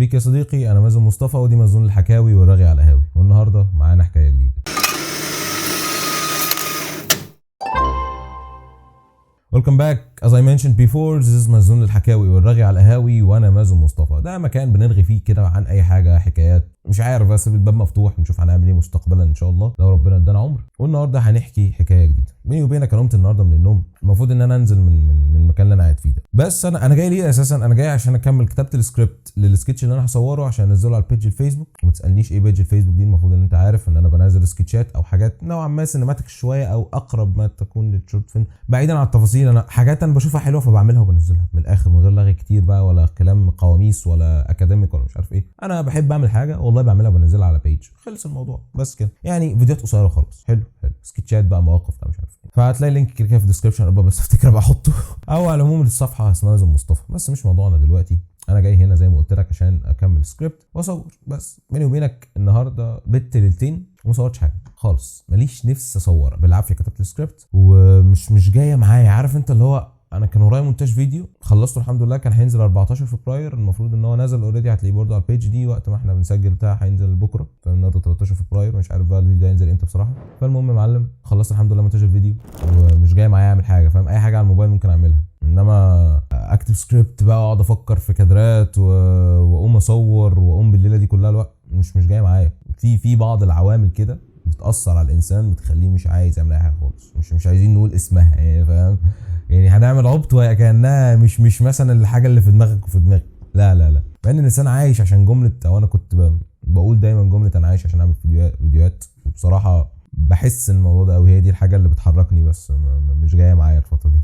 بيك يا صديقي، انا مازن مصطفى ودي مازون الحكاوي والرغي على القهاوي، والنهارده معانا حكايه جديده. Welcome back. As I mentioned before, this is مازون الحكاوي والرغي على القهاوي، وانا مازن مصطفى. ده مكان بنرغي فيه كده عن اي حاجه، حكايات، مش عارف، بس الباب مفتوح نشوف هنعمل ايه مستقبلا ان شاء الله لو ربنا ادانا عمر. والنهارده هنحكي حكايه جديده. بيني وبينك انا قمت النهارده من النوم، المفروض ان انا انزل من المكان اللي انا قاعد فيه ده، بس انا جاي ليه اساسا؟ انا جاي عشان اكمل كتابه السكريبت للسكتش اللي انا هصوره عشان انزله على البيج الفيسبوك. وما تسالنيش ايه بيج الفيسبوك دي، المفروض ان انت عارف ان انا بنزل سكتشات او حاجات نوعا ما سينماتيك شويه او اقرب ما تكون للشورت فيلم، بعيدا عن التفاصيل. انا حاجات انا بشوفها حلوه فبعملها وبنزلها من الاخر من غير لغي كتير بقى ولا كلام قواميس ولا اكاديميك ولا مش عارف ايه. انا بحب اعمل حاجه والله بعملها وبنزلها على بيج، خلص الموضوع بس كده. يعني فيديوهات قصيره خلاص، حلو سكتشات بقى، مواقف بقى، مش عارف ايه. فهتلاقي لينك كده في الديسكربشن، بس افتكر ابقى احطه او على العموم الصفحه اسمها مازن مصطفى. بس مش موضوعنا دلوقتي، انا جاي هنا زي ما قلت لك عشان اكمل سكريبت واصور. بس بيني وبينك النهارده بت ليلتين وما صورتش حاجه خالص، ماليش نفس اصور، بالعافيه كتبت السكريبت ومش جايه معايا. عارف انت اللي هو انا كان ورايا مونتاج فيديو خلصته الحمد لله، كان هينزل 14 فبراير، المفروض ان هو نزل اوريدي، هتلاقيه برده على البيج دي وقت ما احنا بنسجل بتاع، هينزل بكره. فالنهارده 13 فبراير، مش عارف بقى الفيديو ده هينزل امتى بصراحه. فالمهم يا معلم، خلصت الحمد لله مونتاج الفيديو ومش جاي معايا اعمل حاجه، فاهم؟ اي حاجه على الموبايل ممكن اعملها، انما اكتب سكريبت بقى واقعد افكر في كادرات واقوم اصور واقوم بالليله دي كلها، الوقت مش جاي معايا. في بعض العوامل كده بتاثر على الانسان، بتخليه مش عايز يعمل اي حاجه خالص. مش عايزين نقول اسمها، يعني فاهم؟ يعني هنعمل عبط وكانها مش مثلا الحاجه اللي في دماغك وفي دماغي، لا لا لا. مع ان الانسان عايش عشان جمله، او انا كنت بقول دايما جمله انا عايش عشان اعمل فيديوهات. وبصراحه بحس ان الموضوع ده، او هي دي الحاجه اللي بتحركني، بس مش جايه معايا الفتره دي.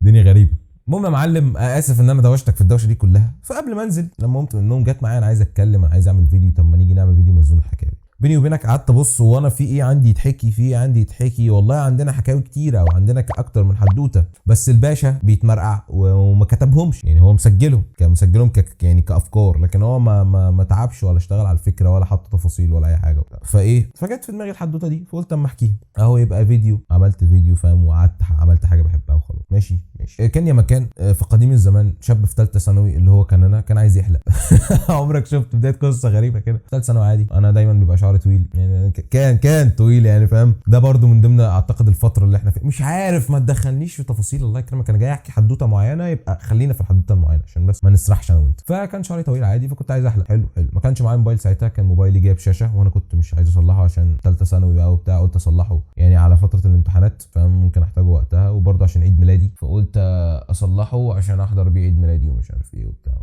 الدنيا غريبه. المهم يا معلم، اسف ان انا دوشتك في الدوشه دي كلها. فقبل ما انزل لما قمت من النوم جت معايا انا عايز اتكلم، انا عايز اعمل فيديو. طب ما نيجي نعمل فيديو مازون الحكاوي. بيني وبينك قعدت ابص وانا في ايه عندي يتحكي، في ايه عندي يتحكي. والله عندنا حكاوي كتيره وعندنا اكتر من حدوته، بس الباشا بيتمرقع وما كتبهمش. يعني هو مسجلهم يعني كافكار، لكن هو ما تعبش ولا اشتغل على الفكره ولا حط تفاصيل ولا اي حاجه وبتاع. فجت في دماغي الحدوته دي، فقلت اما احكيها اهو يبقى فيديو. عملت فيديو فاهم، وقعدت عملت حاجه بحبها وخلاص. ماشي. كان يا مكان في قديم الزمان شاب في ثالثه ثانوي، اللي هو كان عايز يحلق. عمرك شفت بدايه قصه غريبه كده؟ في ثالثه ثانوي عادي، انا دايما بيبقى شعري طويل، يعني كان طويل، يعني فاهم؟ ده برضو من ضمن اعتقد الفتره اللي احنا فيها، مش عارف، ما تدخلنيش في تفاصيل الله يكرمك. انا جاي احكي حدوته معينه، يبقى خلينا في الحدوته المعينه عشان بس ما نسرحش انا وانت. فكان شعري طويل عادي، فكنت عايز احلق. حلو. ما كانش معايا موبايل ساعتها، كان موبايلي جايب شاشه وانا كنت مش عايز اصلحه عشان ثالثه ثانوي بقى وبتاع. قلت اصلحه يعني على فتره الامتحانات، فاهم؟ ممكن احتاجه وقتها، وبرضه عشان عيد ميلادي فقلت اصلحه عشان احضر بيه عيد ميلادي ومش عارف ايه وبتاع.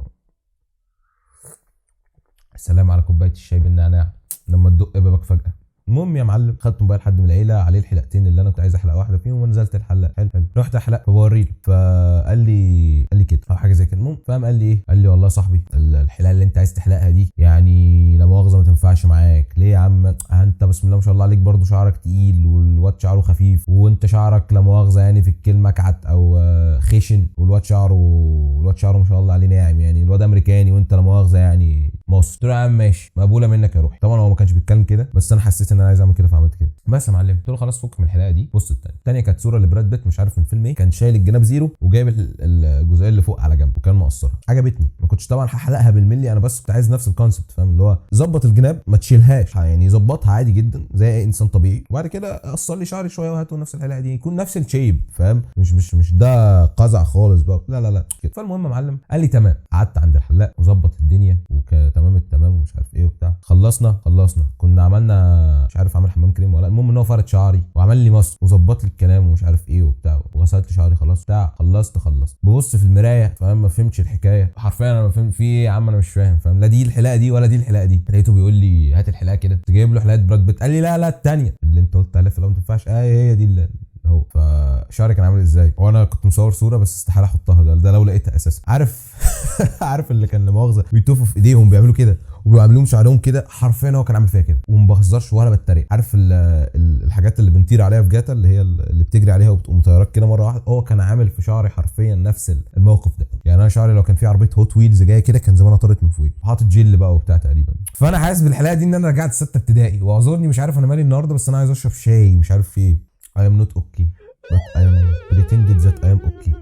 السلام على كوبايه الشاي بالنعناع لما تدق بابك فجاه. المهم يا معلم، خدت موبايل حد من العيله عليه الحلقتين اللي انا كنت عايز احلق واحده فيهم، ونزلت الحلق. حلو. رحت احلق فبوري له، فقال لي كده او حاجه زي كده. المهم فاهم، قال لي ايه؟ قال لي والله يا صاحبي الحلاقه اللي انت عايز تحلقها دي يعني لا مؤاخذه ما تنفعش معاك. ليه يا عم؟ انت بسم الله ما شاء الله عليك برضو شعرك تقيل، والواد شعره خفيف، وانت شعرك لا مؤاخذه يعني في الكلمه كعت او خشن، والواد شعره ما شاء الله عليه ناعم، يعني الواد امريكاني وانت لا مؤاخذه يعني مصر. قلت له يا عم ماشي، مقبوله منك يا روحي. طبعا هو ما كانش بيتكلم كده، بس انا حسيت ان انا عايز اعمل كده فعملت كده. بس يا معلم قلت له خلاص فك من الحلاقه دي. بص الثانيه كانت صوره لبراد بيت، مش عارف من فيلم ايه، كان شايل الجناب زيرو وجايب الجزئيه اللي فوق على جنب، وكان مقصرها. عجبتني. ما كنتش طبعا هحلقها بالملي، انا بس كنت عايز نفس الكونسبت، فاهم؟ اللي هو ظبط الجناب ما تشيلهاش، يعني ظبطها عادي جدا زي اي انسان طبيعي، وبعد كده قصر لي شعري شويه وهاتوا نفس الحلاقه دي، يكون نفس الشيب، فاهم؟ مش ده قزع خالص بقى، لا كده. فالمهم يا معلم قال لي تمام. قعدت عند الحلاق وظبط الدنيا وتمام التمام ومش عارف ايه وبتاع. خلصنا كنا عملنا مش عارف عمل حمام كريم ولا، المهم ان هو فرد شعري وعمل لي ماسك وظبط لي الكلام ومش عارف ايه وبتاع، وغسلت شعري خلاص بتاع. خلصت ببص في المرايه، فاهم؟ ما فهمتش الحكايه حرفيا. انا ما فهمت في ايه يا عم، انا مش فاهم، فاهم؟ لا دي الحلاقه دي ولا دي الحلاقه دي. لقيته بيقول لي هات الحلاقه كده، كنت جايب له حلاقه براد بيت. قال لي لا الثانيه اللي انت قلت عليها في الاول ما تنفعش، هي دي اللي هو. فشعري كان عامل ازاي؟ وانا كنت مصور صوره بس استحاله احطها، ده لو لقيتها اساسا. عارف اللي كان مؤاخذه بيطوفوا في ايديهم بيعملوا كده وبيعملوا شعرهم كده، حرفيا هو كان عامل فيها كده، وما بهزرش ولا بتريق. عارف الحاجات اللي بنطير عليها في جاتا، اللي هي اللي بتجري عليها وبتقوم مطيرك كده مره واحده، هو كان عامل في شعري حرفيا نفس الموقف ده. يعني انا شعري لو كان في عربيه هوت ويلز جايه كده كان زمانها طارت من فوقي، حاطط جل بقى وبتاع تقريبا. فانا حاسس بالحلاقه دي ان انا رجعت 6 ابتدائي. واعذرني مش عارف انا مالي النهارده، بس انا عايز اشرب شاي مش عارف في ايه. I am not okay but I am pretended that I am okay.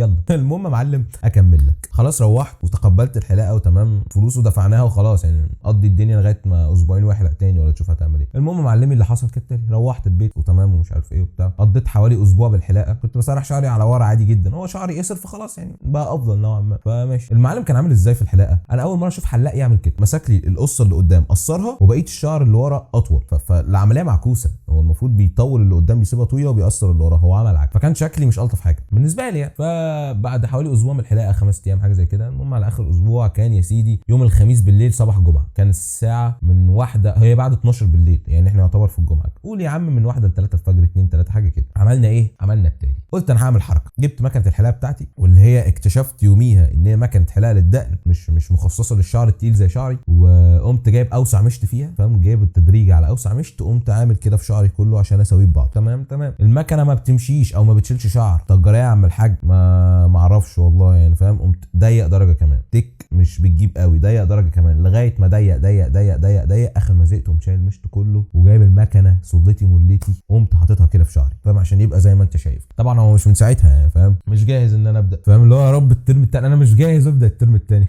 يلا. المهم يا معلم اكمل لك، خلاص روحت وتقبلت الحلاقه وتمام، فلوس ودفعناها وخلاص يعني قضي الدنيا لغايه ما اسبوعين واحلق تاني ولا تشوف هتعمل ايه. المهم يا معلمي اللي حصل كالتالي، روحت البيت وتمام ومش عارف ايه وبتاع، قضيت حوالي اسبوع بالحلاقه، كنت بسرح شعري على ورا عادي جدا، هو شعري قصر فخلاص يعني بقى افضل نوعا ما، فماشي. المعلم كان عامل ازاي في الحلاقه؟ انا اول مره اشوف حلاق يعمل كده، مسك لي القصه اللي قدام قصرها وبقيه الشعر اللي ورا اطول، فالعمليه معكوسه، هو المفروض بيطول اللي قدام بيسيبها طويله وبيقصر اللي ورا، هو عمل عكس، فكان شكلي مش الطف حاجه بالنسبه لي يعني. فبعد حوالي اسبوع من الحلاقه 5 ايام حاجه زي كده، المهم على اخر اسبوع كان يا سيدي يوم الخميس بالليل صباح جمعه، كان الساعه من 1 هي بعد 12 بالليل يعني احنا يعتبر في الجمعه، قول يا عم من 1 ل 3 الفجر 2 3 حاجه كده. عملنا ايه؟ عملنا التالي، قلت انا هعمل حركه، جبت مكنه الحلاقه بتاعتي واللي هي اكتشفت يوميها ان هي مكنه حلاقه للدقن مش مخصصه للشعر التقيل زي شعري، وقمت جايب اوسع مشط فيها، فاهم، جايب التدريج على اوسع مشط، قمت عامل كده في شعري كله عشان اسويه ببعض. تمام. المكنه ما بتمشيش او ما بتشيلش شعر، طجريه يا عم الحاج، ما اعرفش والله يعني فاهم. قمت ضيق درجه كمان، تك مش بتجيب قوي، ضيق درجه كمان لغايه ما ضيق اخر ما زهقت، قمت شايل المشط كله وجايب المكنه صدتي ملتي، قمت حاططها كده في شعري، فاهم، عشان يبقى زي ما انت شايف. طبعا هو مش من ساعتها يعني فاهم، مش جاهز ان انا ابدا، فاهم اللي هو يا رب الترم الثاني، انا مش جاهز ابدا الترم الثاني.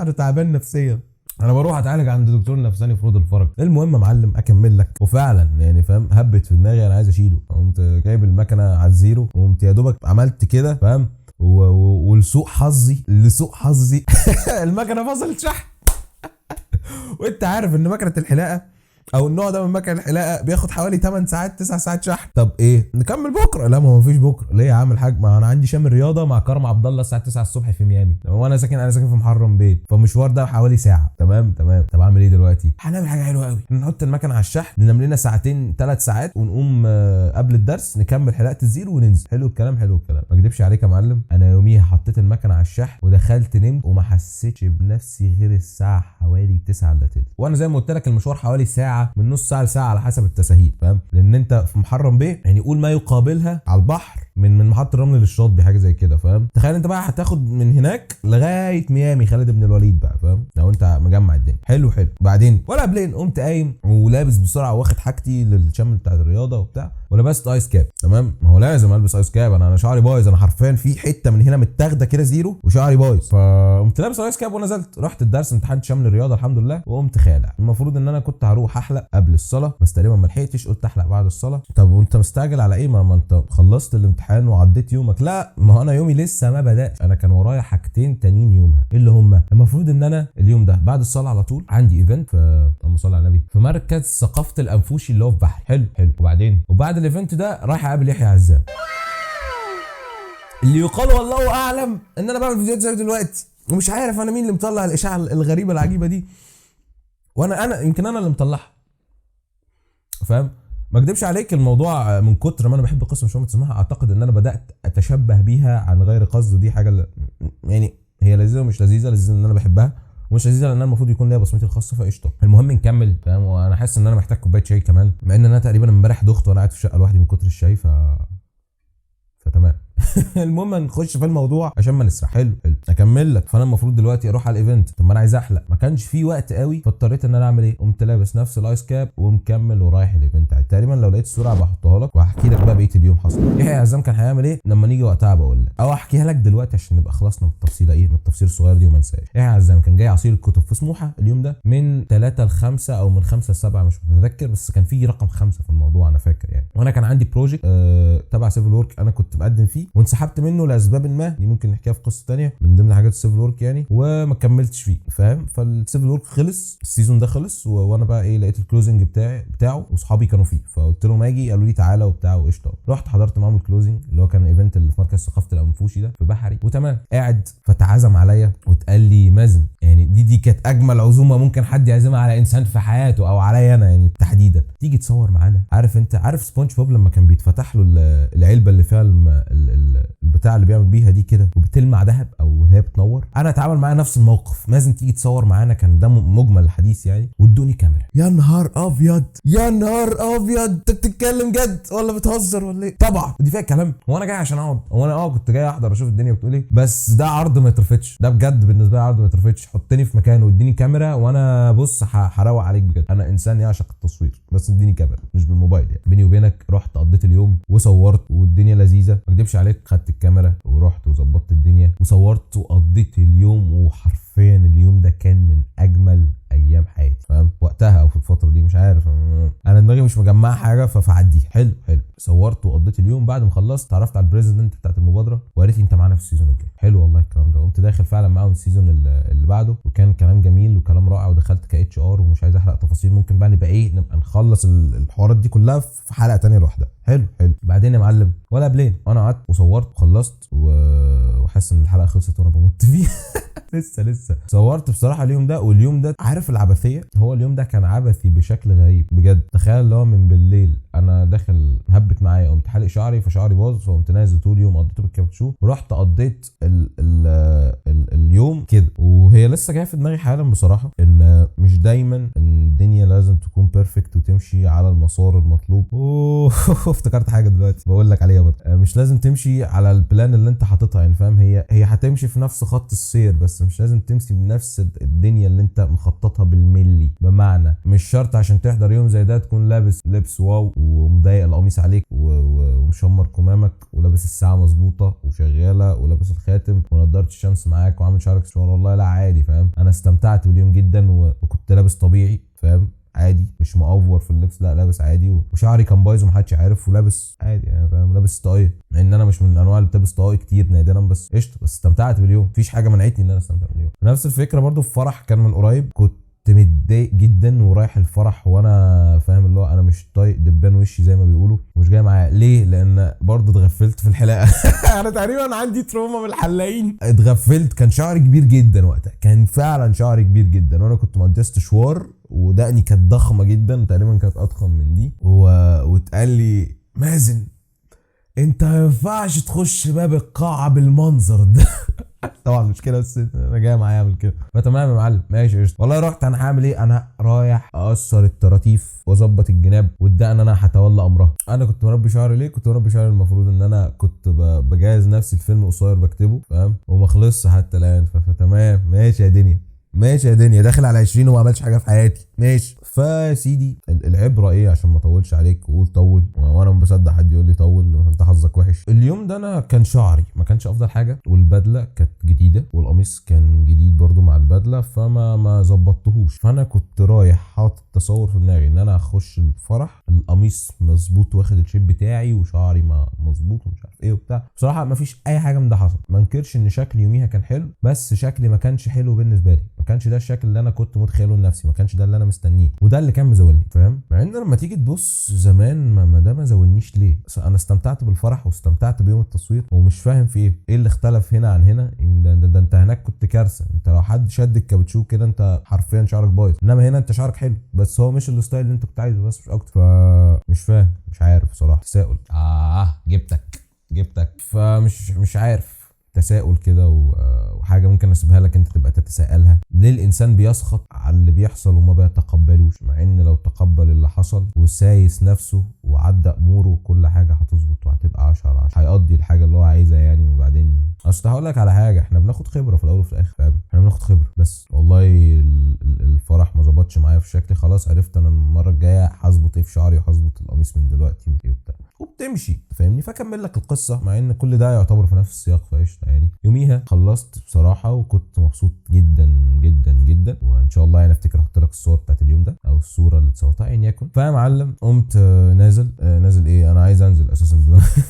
انا تعبان نفسيا، انا بروح اتعالج عند دكتور نفساني في رود الفرج. المهم يا معلم اكمل لك، وفعلا يعني فاهم هبت في دماغي انا عايز اشيله، قمت جايب المكنه على الزيرو وقمت يا دوبك عملت كده فاهم، ولسوء حظي المكنه فصلت شحن. وانت عارف ان مكنه الحلاقه او النوع ده من مكن الحلاقه بياخد حوالي 8 ساعات 9 ساعات شحن. طب ايه نكمل بكره؟ لا ما هو مفيش بكره. ليه يا عم الحاج؟ ما انا عندي شام الرياضه مع كرم عبد الله الساعه 9 الصبح في ميامي، وانا ساكن في محرم بيت، فمشوار ده حوالي ساعه. تمام. طب اعمل ايه دلوقتي؟ هنعمل حاجه حلوه قوي، نحط المكن على الشحن، ننام لنا ساعتين 3 ساعات ونقوم قبل الدرس نكمل حلاقه الزيرو وننزل. حلو الكلام. ما اكدبش عليك يا معلم، انا يوميها حطيت المكن على الشحن ودخلت نمت وما حسيتش بنفسي غير الساعه حوالي 9 الا تلت، وانا زي ما قلت لك المشوار حوالي ساعه، من نص ساعه لساعه على حسب التساهيل، فاهم، لان انت في محرم بيه يعني قول ما يقابلها على البحر من محطه الرمل للشاطئ حاجه زي كده، فاهم. تخيل انت بقى هتاخد من هناك لغايه ميامي خالد بن الوليد بقى، فاهم، لو انت مجمع الدنيا. حلو. بعدين ولا قبلين قمت قايم ولابس بسرعه واخد حاجتي للشمل بتاع الرياضه وبتاع، ولبست ايس كاب. تمام. ما هو لازم البس ايس كاب، انا شعري بايظ، انا حرفيا في حته من هنا متاخده كده زيرو وشعري بايظ، فقمت لابس ايس كاب ونزلت رحت الدرس، امتحنت شمل الرياضه الحمد لله، وقمت خالع. المفروض ان انا كنت هروح احلق قبل الصلاه بس تقريبا ما لحقتش، قلت احلق بعد الصلاه. طب وانت مستعجل على ايه؟ ما انت خلصت الامتحان وعديت يومك. لا ما هو انا يومي لسه ما بدأ، انا كان ورايا حاجتين تانيين يومها، اللي هم المفروض ان انا اليوم ده بعد الصلاه على طول عندي ايفنت في اللهم صل على النبي في مركز ثقافه الانفوشي اللي هو في بحري. حلو. وبعد الايفنت ده رايح اقابل يحيى عزام، اللي يقال والله اعلم ان انا بعمل فيديوهات زي دلوقتي، ومش عارف انا مين اللي مطلع الاشاعه الغريبه العجيبه دي، وانا يمكن انا اللي مطلعها، فاهم. ما اكدبش عليك، الموضوع من كتر ما انا بحب القصه مش تسمعها، اعتقد ان انا بدات اتشبه بيها عن غير قصد، ودي حاجه يعني هي لذيذه ومش لذيذه ان انا بحبها، ومش لذيذه لان انا المفروض يكون ليا بصمتي الخاصه، فقشطه. المهم نكمل، فاهم، وانا حاسس ان انا محتاج كوبايه شاي كمان، مع ان انا تقريبا امبارح دخت وانا قاعد في الشقه لوحدي من كتر الشاي، فتمام. المهم نخش في الموضوع عشان ما نسرح. حلو اكمل لك. فانا المفروض دلوقتي اروح على الايفنت، طب ما انا عايز احلق، ما كانش في وقت قوي، فاضطريت ان انا اعمل ايه، قمت لابس نفس الايس كاب ومكمل ورايح الايفنت. تقريبا لو لقيت الصوره بحطها لك وهحكي لك بقى بقيه اليوم حصل. يحيى عزام كان هيعمل ايه لما نيجي وقتها بقول لك، او احكيها لك دلوقتي عشان نبقى خلصنا من التفصيله من التفصيل الصغير دي وما ننساش. يحيى عزام كان جاي عصير الكتب في سموحه اليوم ده من 3 ل 5 او من 5 ل 7 مش متذكر، بس كان في رقم 5 في الموضوع انا فاكر يعني. وانا كان عندي بروجكت تبع سيفل ورك انا كنت مقدم فيه وانسحبت منه لاسباب ما، دي ممكن نحكيها في قصه ثانيه من ضمن حاجات السيفل ورك يعني، وما كملتش فيه، فاهم. فالسيفل ورك خلص، السيزون ده خلص، وانا بقى ايه لقيت الكلوزنج بتاعه واصحابي كانوا فيه، فقلت لهم اجي، قالوا لي تعالى وبتاع وقشطه. رحت حضرت معاهم الكلوزنج اللي هو كان ايفنت اللي في مركز ثقافه الانفوشي ده في بحري، وتمام قاعد، فتعزم عليا واتقال لي مازن، يعني دي كانت اجمل عزومه ممكن حد يعزمها على انسان في حياته او عليا انا يعني تحديدا، تيجي تصور معانا. عارف سبونج بوب لما كان بيتفتح له العلبه اللي فيها البتاع اللي بيعمل بيها دي كده وبتلمع ذهب او اللي هي بتنور، انا اتعامل معايا نفس الموقف، مازن تيجي تصور معانا، كان ده مجمل الحديث يعني، وادوني كاميرا. يا نهار ابيض انت بتتكلم جد ولا بتهزر ولا ايه؟ طبعا دي فيها كلام، وانا جاي عشان اقعد، وانا كنت جاي احضر اشوف الدنيا بتقول ايه، بس ده عرض ما يترفضش، ده بجد بالنسبه لي عرض ما يترفضش، حطني في مكان مكان واديني كاميرا وانا بص هروق عليك بجد. انا انسان يعشق التصوير، بس اديني كاميرا مش بالموبايل يعني. بيني وبينك رحت قضيت اليوم وصورت والدنيا لذيذه، ما اكدبش عليك، خدت الكاميرا ورحت وظبطت الدنيا وصورت وقضيت اليوم، وحرفيا اليوم ده كان من اجمل ايام حياتي، فاهم؟ وقتها او في الفتره دي مش عارف، انا دماغي مش مجمعه حاجه فعديها. حلو صورت وقضيت اليوم. بعد ما خلصت اتعرفت على البريزيدنت بتاعت المبادره وقالت لي انت معانا في السيزون الجاي. حلو والله الكلام ده. قمت داخل فعلا معاهم السيزون اللي بعده، وكان كلام جميل وكلام رائع، ودخلت كاتش ار ومش عايز احرق تفاصيل، ممكن بقى نبقى نخلص الحوارات دي كلها في حلقه تانية لوحدها. حلو بعدين يا معلم ولا بلين، انا قعدت وصورت وخلصت وحاسس ان الحلقه خلصت وانا بموت فيها. لسه صورت بصراحه اليوم ده. واليوم ده عارف العبثيه، هو اليوم ده كان عبثي بشكل غريب بجد. تخيل اللي هو من بالليل انا داخل هبت معايا، قمت حالق شعري فشعري باظ، فقمت نازل طول اليوم قضيته بالكابتشو، ورحت قضيت اليوم كده. وهي لسه جايه في دماغي حالا بصراحه ان مش دايما الدنيا لازم تكون بيرفكت وتمشي على المسار المطلوب. افتكرت حاجه دلوقتي بقول لك عليها برضه، مش لازم تمشي على البلان اللي انت حاططها يعني، فاهم؟ هي هتمشي في نفس خط السير، بس مش لازم تمشي بنفس الدنيا اللي انت مخططها بالملي. بمعنى مش شرط عشان تحضر يوم زي ده تكون لابس لبس واو ومضايق القميص عليك ومشمر كمامك ولابس الساعه مظبوطه وشغاله ولابس الخاتم ونضاره الشمس معاك وعامل شعرك شوار. والله لا عادي، فاهم؟ انا استمتعت باليوم جدا وكنت لابس طبيعي، فاهم؟ عادي، مش مأوفر في اللبس، لا لابس عادي، وشعري كان بايظ ومحدش عارف، ولابس عادي يعني، فاهم؟ لابس طاقية، مع ان انا مش من الانواع اللي بتلبس طاقية كتير، نادرا، بس قشطه. بس استمتعت باليوم، مفيش حاجه منعتني ان انا استمتع باليوم. نفس الفكره برضو في فرح كان من قريب، كنت متضايق جدا ورايح الفرح وانا فاهم اللي هو انا مش طايق دبان وشي زي ما بيقولوا، ومش جاي معايا. ليه؟ لان برضه اتغفلت في الحلاقه. انا تقريبا عندي تروما من الحلاقين. اتغفلت، كان شعري كبير جدا وقتها، كان فعلا شعري كبير جدا، وانا كنت مقضي استشوار ودقني كانت ضخمه جدا، تقريبا كانت اضخم من دي. واتقال لي مازن انت ما ينفعش تخش باب القاعه بالمنظر ده. طبعا مش كده، بس انا جاي معايا اعمل كده. فتمام يا معلم ماشي قشطه. والله رحت، انا هعمل ايه؟ انا رايح اقصر الطراطيف واظبط الجناب والدقن، انا هتولى امرها. انا كنت مربي شعري ليه؟ كنت مربي شعري المفروض ان انا كنت بجهز نفسي الفيلم قصير بكتبه، فاهم؟ وما خلصش حتى الان. فتمام ماشي يا دنيا، ماشي يا دنيا، داخل على 20 وما عملتش حاجه في حياتي، ماشي. فيا سيدي العبره ايه؟ عشان ما اطولش عليك وقول طول، وانا ما بصدق حد يقول لي طول، انت حظك وحش. اليوم ده انا كان شعري ما كانش افضل حاجه، والبدله كانت جديده والقميص كان جديد برضو مع البدله، ما ظبطتهوش. فانا كنت رايح حاطط تصور في دماغي ان انا هخش الفرح القميص مظبوط واخد الشيب بتاعي وشعري ما مظبوط ومش عارف ايه وبتاع. بصراحه ما فيش اي حاجه من ده حصل. ما انكرش ان شكلي يوميها كان حلو، بس شكلي ما كانش حلو بالنسبه لي، ما كانش ده الشكل اللي انا كنت متخيله لنفسي، ما كانش ده اللي انا مستنيه، وده اللي كان مزولني، فاهم؟ مع ان لما تيجي تبص زمان ما ده ما زولنيش ليه. انا استمتعت بالفرح واستمتعت بيوم التصوير، ومش فاهم في ايه اللي اختلف هنا عن هنا. ده انت هناك كنت كارثه، انت لو حد شد الكابتشو كده انت حرفيا شعرك بايظ، انما هنا انت شعرك حلو، بس هو مش الستايل اللي انت كنت عايزه، بس مش اكتر. فمش فاهم، مش عارف بصراحه. تساؤل جبتك. فمش عارف، تساؤل كده وحاجه ممكن اسيبها لك انت تبقى تتساءلها. ليه الانسان بيسخط على اللي بيحصل وما بيتقبلوش، مع ان لو تقبل اللي حصل وسايس نفسه وعدى اموره كل حاجه هتظبط وهتبقى 10/10، هيقضي الحاجه اللي هو عايزها يعني. وبعدين اصل هقول لك على حاجه، احنا بناخد خبره في الاول وفي الاخر، فاهم؟ احنا بناخد خبره. بس والله الفرح ما ظبطش معايا في شكلي، خلاص عرفت انا المره الجايه هظبط ايه في شعري وهظبط القميص من دلوقتي وبتاع، وبتمشي، فاهمني؟ فكمل لك القصه، مع ان كل ده يعتبر في نفس السياق، فقشطه يعني. يوميها خلصت بصراحه وكنت مبسوط جدا جدا جدا، وان شاء الله يعني افتكر احط لك الصور بتاعت اليوم ده او الصوره اللي اتصورتها ايا يكن. فيا معلم قمت نازل ايه، انا عايز انزل اساسا دلوقتي.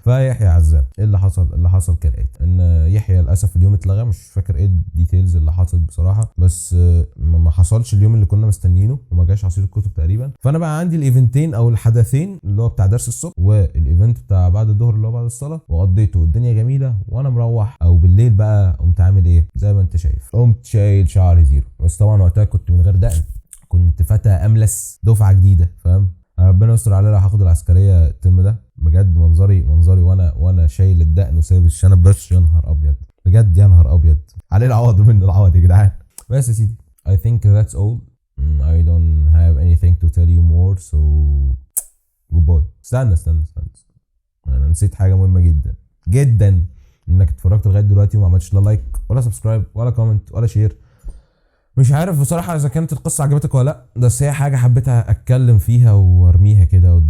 فيحيى عزام ايه اللي حصل؟ اللي حصل كالاتي، ان يحيى للاسف اليوم اتلغى، مش فاكر ايه الديتيلز اللي حصلت بصراحه، بس ما حصلش اليوم اللي كنا مستنيينه وما جاش عصير الكتب تقريبا. فانا بقى عندي الايفنتين او الحدثين، اللي هو بتاع درس الصبح والايفنت بتاع بعد الظهر اللي هو بعد الصلاه، وقضيته والدنيا جميله. وانا مروح او بالليل بقى قمت عامل ايه زي ما انت شايف، قمت شايل شعري زيرو. بس طبعا وقتها كنت من غير دقن، كنت فتى املس دفعه جديده، فاهم؟ ربنا يستر عليا لو هاخد العسكريه الترم ده بجد. منظري وانا شايل الدقن وسايب الشنب بس، يا نهار ابيض بجد، يا نهار ابيض عليه العوض من العوض يا جدعان. بس يا سيدي I think that's all. I don't have anything to tell you more, so goodbye. استنى انا نسيت حاجه مهمه جدا جدا، انك اتفرجت لغايه دلوقتي وما عملتش لا لايك ولا سبسكرايب ولا كومنت ولا شير. مش عارف بصراحه اذا كانت القصه عجبتك ولا لا، بس هي حاجه حبيت اتكلم فيها وارميها كده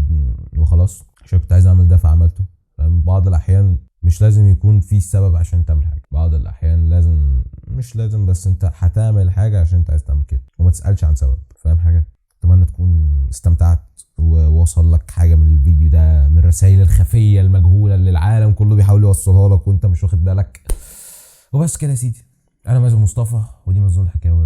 وخلاص، عشان كنت عايز اعمل ده فعملته. فاهم؟ بعض الاحيان مش لازم يكون في سبب عشان تعمل حاجه، بعض الاحيان لازم، مش لازم، بس انت هتعمل حاجه عشان انت عايز تعمل كده وما تسالش عن سبب. فاهم حاجه؟ اتمنى تكون استمتعت ووصل لك حاجه من الفيديو ده، من الرسائل الخفيه المجهوله اللي العالم كله بيحاول يوصلها لك وانت مش واخد بالك. وبس كده يا سيدي، انا مازن مصطفى ودي مازن الحكاوي.